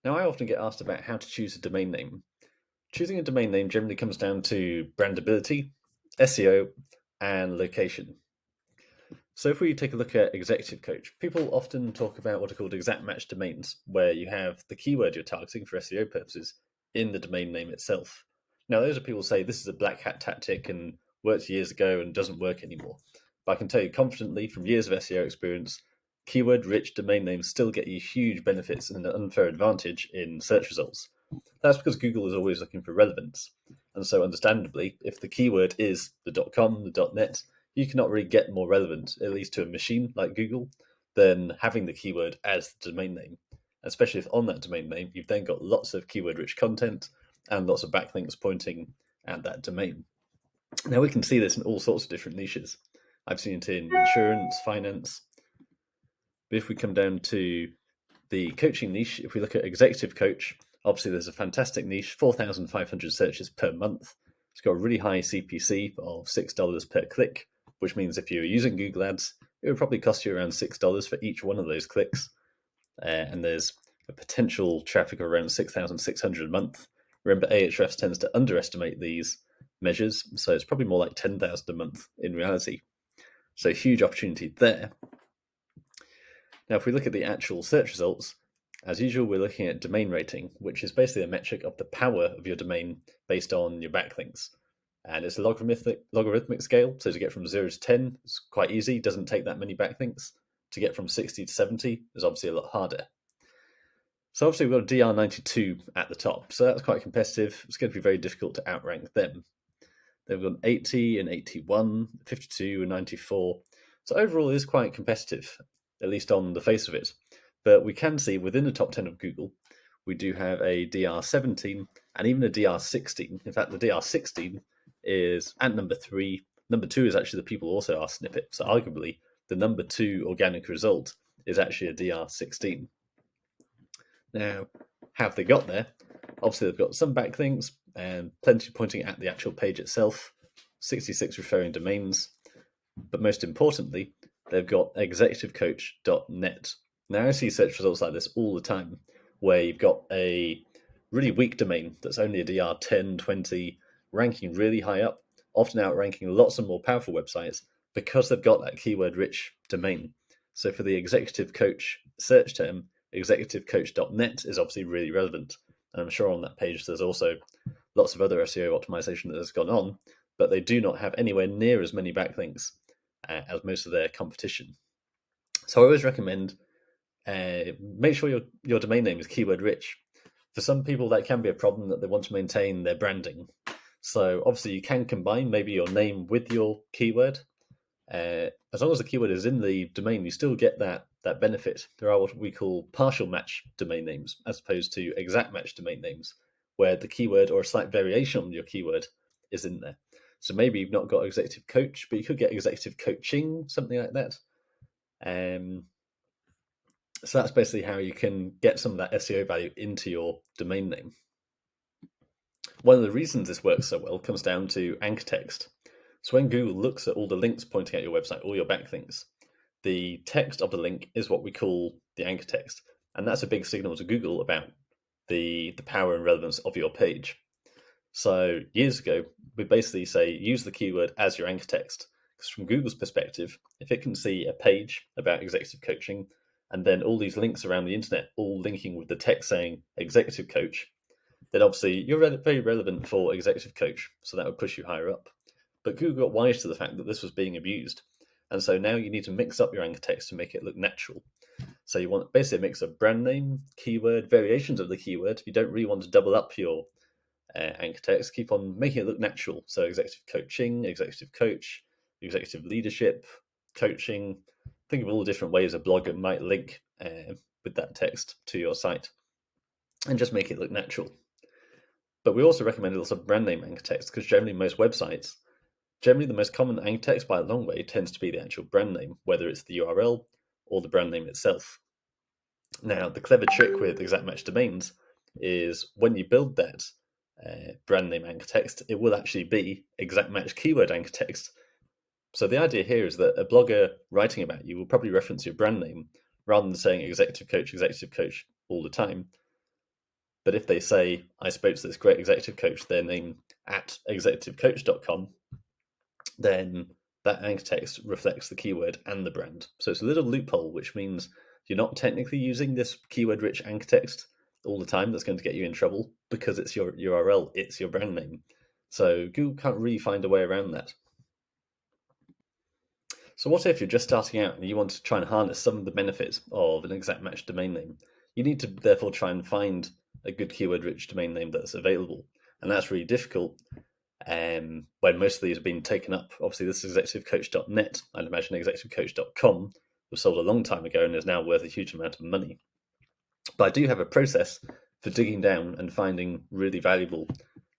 Now, I often get asked about how to choose a domain name. Choosing a domain name generally comes down to brandability, SEO, and location. So, if we take a look at Executive Coach, people often talk about what are called exact match domains, where you have the keyword you're targeting for SEO purposes in the domain name itself. Now, those are people who say this is a black hat tactic and worked years ago and doesn't work anymore. But I can tell you confidently from years of SEO experience, keyword rich domain names still get you huge benefits and an unfair advantage in search results. That's because Google is always looking for relevance. And so, understandably, if the keyword is the .com, the .net, you cannot really get more relevant, at least to a machine like Google, than having the keyword as the domain name. Especially if on that domain name, you've then got lots of keyword rich content and lots of backlinks pointing at that domain. Now, we can see this in all sorts of different niches. I've seen it in insurance, finance. But if we come down to the coaching niche, if we look at executive coach, obviously there's a fantastic niche, 4,500 searches per month. It's got a really high CPC of $6 per click, which means if you're using Google Ads, it would probably cost you around $6 for each one of those clicks. And there's a potential traffic of around 6,600 a month. Remember, Ahrefs tends to underestimate these measures, so it's probably more like 10,000 a month in reality. So huge opportunity there. Now, if we look at the actual search results, as usual, we're looking at domain rating, which is basically a metric of the power of your domain based on your backlinks. And it's a logarithmic scale, so to get from 0 to 10 is quite easy, doesn't take that many backlinks. To get from 60 to 70 is obviously a lot harder. So obviously we've got a DR92 at the top, so that's quite competitive. It's going to be very difficult to outrank them. They've got 80 and 81, 52 and 94. So overall, it is quite competitive, at least on the face of it. But we can see within the top 10 of Google, we do have a DR17 and even a DR16. In fact, the DR16 is at number 3. Number 2 is actually the people also are snippet. So arguably, the number 2 organic result is actually a DR16. Now, how have they got there? Obviously, they've got some backlinks and plenty pointing at the actual page itself, 66 referring domains, but most importantly, they've got executivecoach.net. Now, I see search results like this all the time, where you've got a really weak domain that's only a DR 10, 20, ranking really high up, often outranking lots of more powerful websites because they've got that keyword rich domain. So, for the executive coach search term, executivecoach.net is obviously really relevant. And I'm sure on that page there's also lots of other SEO optimization that has gone on, but they do not have anywhere near as many backlinks as most of their competition. So I always recommend make sure your domain name is keyword rich. For some people, that can be a problem that they want to maintain their branding. So obviously, you can combine maybe your name with your keyword. As long as the keyword is in the domain, you still get that benefit. There are what we call partial match domain names, as opposed to exact match domain names, where the keyword or a slight variation on your keyword is in there. So maybe you've not got executive coach, but you could get executive coaching, something like that. So that's basically how you can get some of that SEO value into your domain name. One of the reasons this works so well comes down to anchor text. So when Google looks at all the links pointing at your website, all your backlinks, the text of the link is what we call the anchor text. And that's a big signal to Google about the power and relevance of your page. So years ago, we basically say use the keyword as your anchor text. Because from Google's perspective, if it can see a page about executive coaching and then all these links around the internet all linking with the text saying executive coach, then obviously you're very relevant for executive coach. So that would push you higher up. But Google got wise to the fact that this was being abused. And so now you need to mix up your anchor text to make it look natural. So you want basically a mix of brand name, keyword, variations of the keyword. You don't really want to double up your anchor text. Keep on making it look natural. So executive coaching, executive coach, executive leadership, coaching. Think of all the different ways a blogger might link with that text to your site and just make it look natural. But we also recommend lots of brand name anchor text because generally most websites, generally the most common anchor text by a long way tends to be the actual brand name, whether it's the URL or the brand name itself. Now, the clever trick with exact match domains is when you build that brand name anchor text, it will actually be exact match keyword anchor text. So the idea here is that a blogger writing about you will probably reference your brand name rather than saying executive coach all the time. But if they say, I spoke to this great executive coach, their name at executivecoach.com, then that anchor text reflects the keyword and the brand. So it's a little loophole, which means you're not technically using this keyword-rich anchor text all the time. That's going to get you in trouble because it's your URL, it's your brand name. So Google can't really find a way around that. So what if you're just starting out and you want to try and harness some of the benefits of an exact match domain name? You need to therefore try and find a good keyword-rich domain name that's available. And that's really difficult when most of these have been taken up. Obviously, this is executivecoach.net. I'd imagine executivecoach.com was sold a long time ago and is now worth a huge amount of money. But I do have a process for digging down and finding really valuable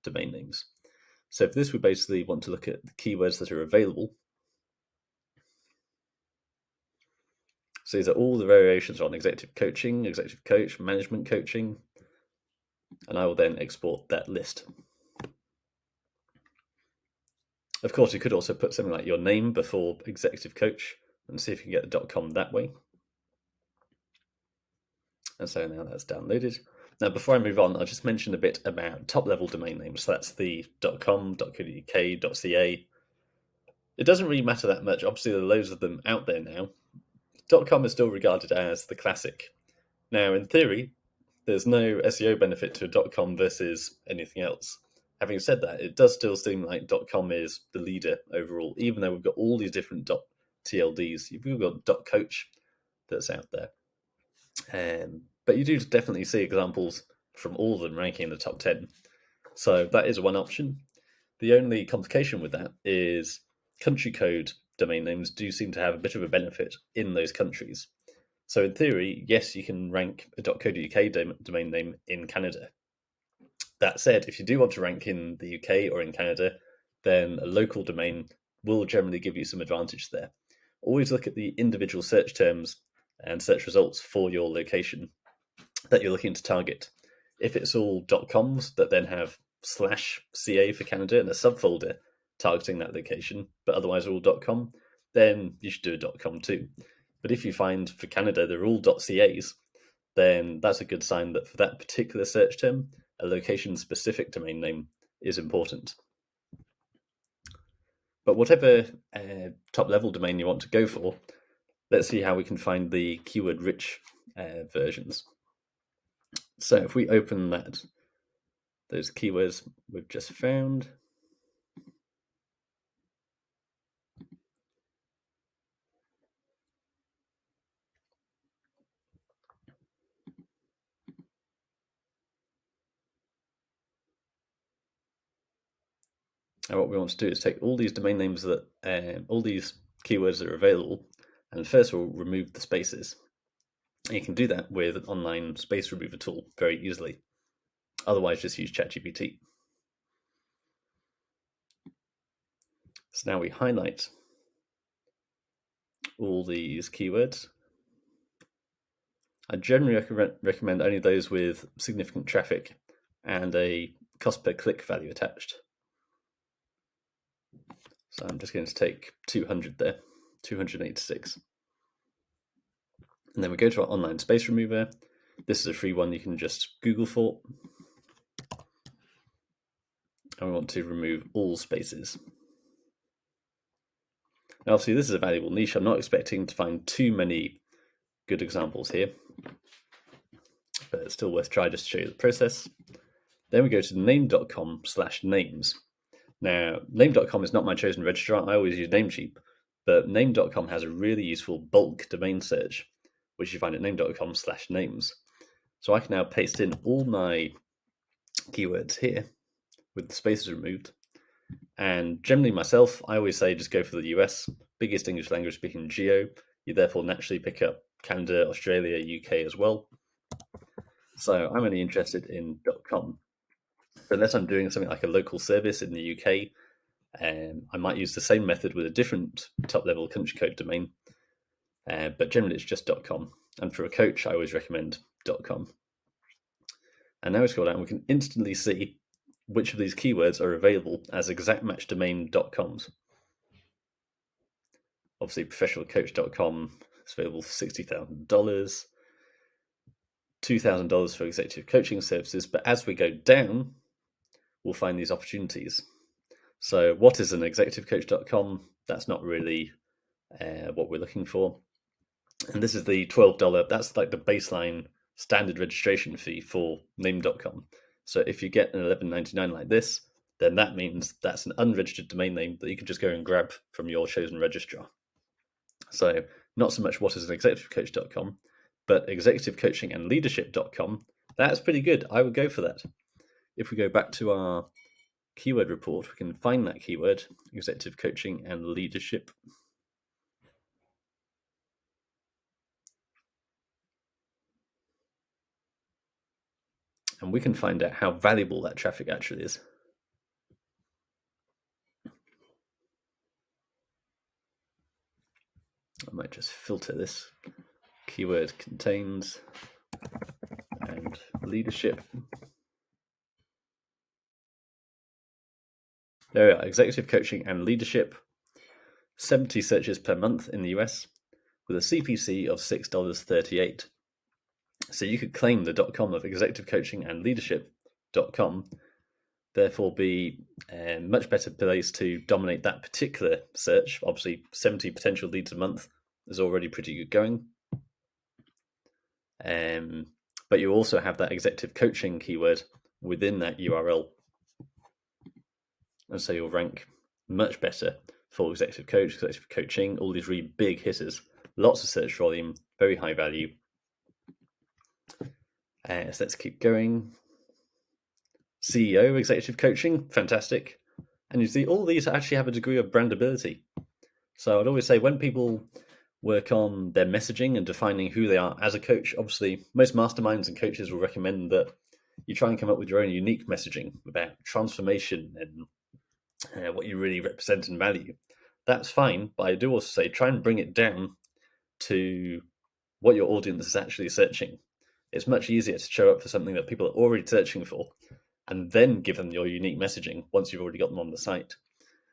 domain names. So for this, we basically want to look at the keywords that are available. So these are all the variations on executive coaching, executive coach, management coaching, and I will then export that list. Of course, you could also put something like your name before executive coach and see if you can get the .com that way. And so now that's downloaded. Now, before I move on, I'll just mention a bit about top-level domain names. So that's the .com, .co.uk, .ca. It doesn't really matter that much. Obviously, there are loads of them out there now. .com is still regarded as the classic. Now, in theory, there's no SEO benefit to a .com versus anything else. Having said that, it does still seem like .com is the leader overall, even though we've got all these different .tld's. We've got .coach that's out there. But you do definitely see examples from all of them ranking in the top 10. So that is one option. The only complication with that is country code domain names do seem to have a bit of a benefit in those countries. So in theory, yes, you can rank a .co.uk domain name in Canada. That said, if you do want to rank in the UK or in Canada, then a local domain will generally give you some advantage there. Always look at the individual search terms and search results for your location that you're looking to target. If it's all .coms that then have /ca for Canada and a subfolder targeting that location, but otherwise are all .com, then you should do a .com too. But if you find for Canada they're all .cas, then that's a good sign that for that particular search term, a location-specific domain name is important. But whatever top-level domain you want to go for, let's see how we can find the keyword-rich versions. So if we open those keywords we've just found, and what we want to do is take all these domain names that, all these keywords that are available, and first we'll remove the spaces. And you can do that with an online space remover tool very easily. Otherwise, just use ChatGPT. So now we highlight all these keywords. I generally recommend only those with significant traffic and a cost per click value attached. So I'm just going to take 200 there, 286. And then we go to our online space remover. This is a free one you can just Google for. And we want to remove all spaces. Now, obviously, this is a valuable niche. I'm not expecting to find too many good examples here, but it's still worth trying just to show you the process. Then we go to name.com/names. Now, name.com is not my chosen registrar. I always use Namecheap, but name.com has a really useful bulk domain search, which you find at name.com/names. So I can now paste in all my keywords here with the spaces removed. And generally myself, I always say just go for the US, biggest English language speaking geo. You therefore naturally pick up Canada, Australia, UK as well. So I'm only interested in .com. So unless I'm doing something like a local service in the UK, I might use the same method with a different top-level country code domain, but generally it's just .com. And for a coach, I always recommend .com. And now we scroll down, we can instantly see which of these keywords are available as exact match domain .coms. Obviously, professionalcoach.com is available for $60,000. $2,000 for executive coaching services, but as we go down, we'll find these opportunities. So what is an executivecoach.com? That's not really what we're looking for. And this is the $12, that's like the baseline standard registration fee for name.com. So if you get an $11.99 like this, then that means that's an unregistered domain name that you can just go and grab from your chosen registrar. So not so much what is an executivecoach.com, but executivecoachingandleadership.com, that's pretty good. I would go for that. If we go back to our keyword report, we can find that keyword, executive coaching and leadership. And we can find out how valuable that traffic actually is. I might just filter this. Keyword contains and leadership. There we are, executive coaching and leadership. 70 searches per month in the US with a CPC of $6.38. So you could claim the .com of executive coaching and leadership.com, therefore be a much better place to dominate that particular search. Obviously, 70 potential leads a month is already pretty good going. But you also have that executive coaching keyword within that URL. And so you'll rank much better for executive coach, executive coaching, all these really big hitters, lots of search volume, very high value. So let's keep going. CEO, executive coaching, fantastic. And you see all these actually have a degree of brandability. So I'd always say when people work on their messaging and defining who they are as a coach, obviously most masterminds and coaches will recommend that you try and come up with your own unique messaging about transformation and what you really represent and value. That's fine, but I do also say try and bring it down to what your audience is actually searching. It's much easier to show up for something that people are already searching for and then give them your unique messaging once you've already got them on the site.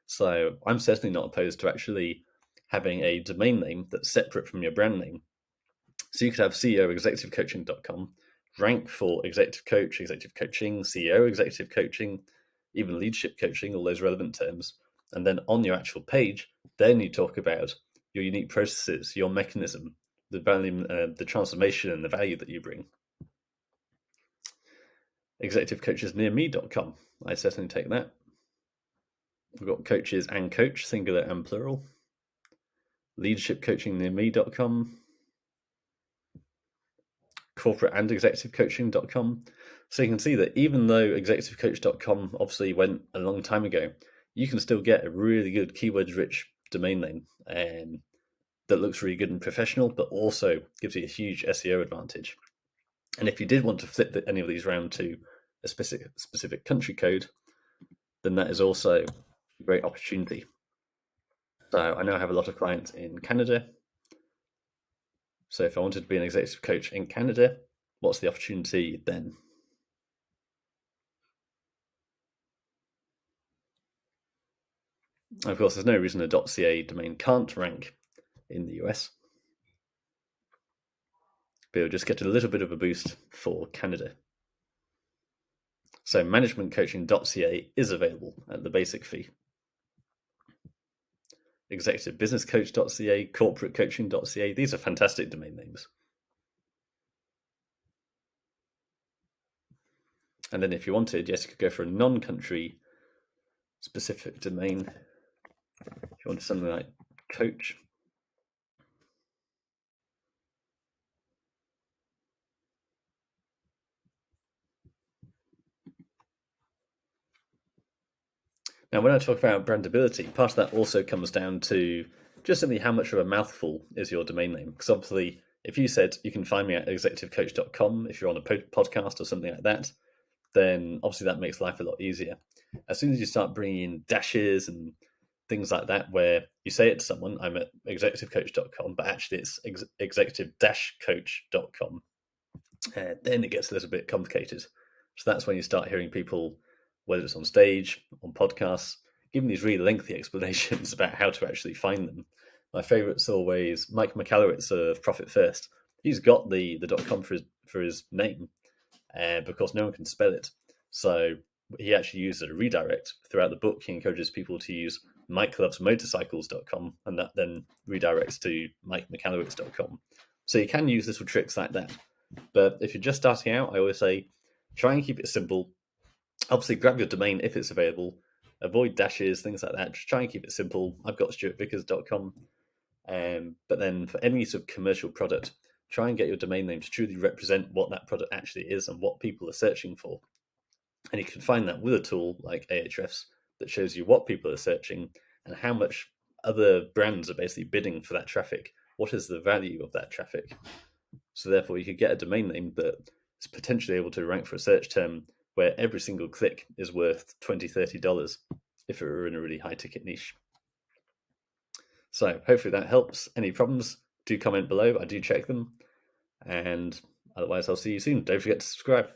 So I'm certainly not opposed to actually having a domain name that's separate from your brand name. So you could have CEO executivecoaching.com, rank for executive coach, executive coaching, CEO executive coaching, even leadership coaching, all those relevant terms. And then on your actual page, then you talk about your unique processes, your mechanism, the value, the transformation and the value that you bring. executivecoachesnearme.com. I certainly take that. We've got coaches and coach, singular and plural. leadershipcoachingnearme.com. corporate and executivecoaching.com. So you can see that even though executivecoach.com obviously went a long time ago, you can still get a really good keywords-rich domain name that looks really good and professional, but also gives you a huge SEO advantage. And if you did want to flip any of these around to a specific country code, then that is also a great opportunity. So I now have a lot of clients in Canada. So if I wanted to be an executive coach in Canada, what's the opportunity then? Of course, there's no reason a .ca domain can't rank in the US, but you'll just get a little bit of a boost for Canada. So managementcoaching.ca is available at the basic fee. executivebusinesscoach.ca, corporatecoaching.ca, these are fantastic domain names. And then if you wanted, yes, you could go for a non-country specific domain. If you wanted something like coach. Now, when I talk about brandability, part of that also comes down to just simply how much of a mouthful is your domain name. Because obviously, if you said you can find me at executivecoach.com, if you're on a podcast or something like that, then obviously that makes life a lot easier. As soon as you start bringing in dashes and things like that, where you say it to someone, I'm at executivecoach.com, but actually it's executive-coach.com, then it gets a little bit complicated. So that's when you start hearing people, whether it's on stage, on podcasts, giving these really lengthy explanations about how to actually find them. My favorite's always Mike Michalowicz of Profit First. he's got the .com for his name, because no one can spell it. So he actually uses a redirect throughout the book. He encourages people to use MikeLovesMotorcycles.com, and that then redirects to MikeMcAllowitz.com. So you can use little tricks like that. But if you're just starting out, I always say try and keep it simple. Obviously, grab your domain if it's available. Avoid dashes, things like that. Just try and keep it simple. I've got stuartvickers.com. But then for any sort of commercial product, try and get your domain name to truly represent what that product actually is and what people are searching for. And you can find that with a tool like Ahrefs that shows you what people are searching and how much other brands are basically bidding for that traffic. What is the value of that traffic? So therefore, you could get a domain name that is potentially able to rank for a search term where every single click is worth $20, $30 if it were in a really high ticket niche. So hopefully that helps. Any problems, do comment below. I do check them. And otherwise, I'll see you soon. Don't forget to subscribe.